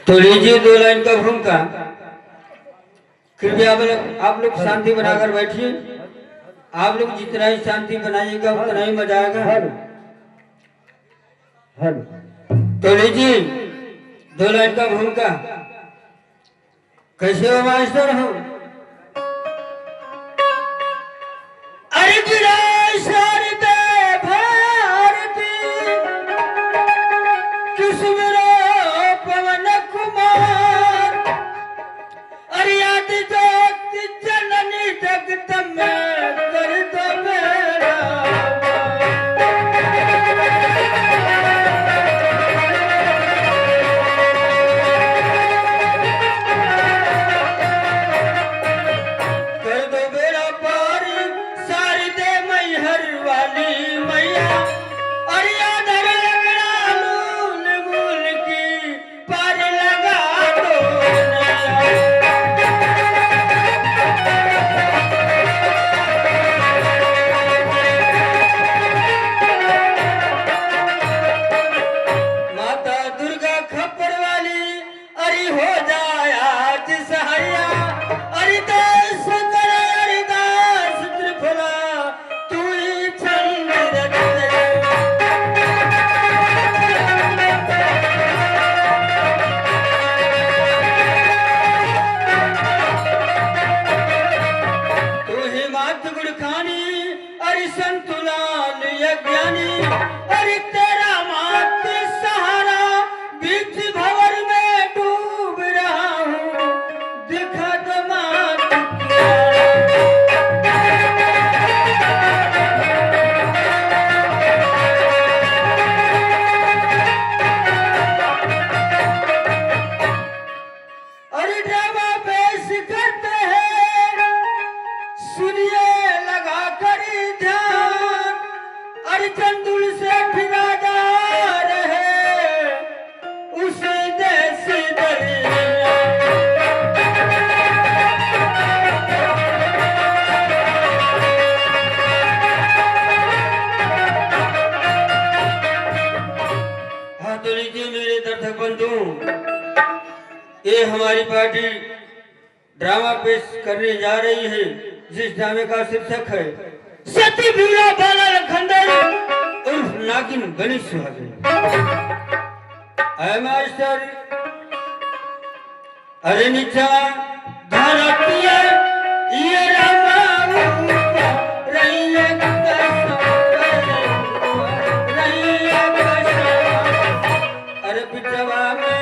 तो लीजिए 2 लाइन का भूमिका। कृपया आप लोग शांति बनाकर बैठिए। आप लोग जितना ही शांति बनाइएगा उतना ही मजा आएगा। तो लीजिए 2 लाइन का भूमिका। कैसे हो मास्टर हो? अरे विरासत भारती किस्मरो पवन कुमार अरे आदि ज्योति जननी जगत में कर दो मेरा। कर दो बेड़ा पार सारी दे मैहर वाली मैया अरे आधर लगड़ा मूल मूल की पार लगा दो नैया। माता दुर्गा खप्पर वाली अरे हो जाए आज सहाया अरे दास कर अरिदास त्रिफला तू ही छंद रच दे। तू ही मात गुण खानी अरे संतुलान यज्ञानी अरे तेरा मात सहारा बीच भंवर में डूब रहा हूँ दिखा दो मात अरे ड्रामा पेश करते हैं सुनिए लगा कर ध्यान अरे चंदुल से ठिकादार है उसी देसी दरिया। हाँ तो लीजिए मेरे दर्शक बंधु, ये हमारी पार्टी ड्रामा पेश करने जा रही है जिस ड्रामे का शीर्षक है सती भीड़ा बाला खंडर उर्फ नागिन गणेश सुहागिन। है मास्टर अरे नीचा धरतिया ये रामा रैया अरे पिछवा में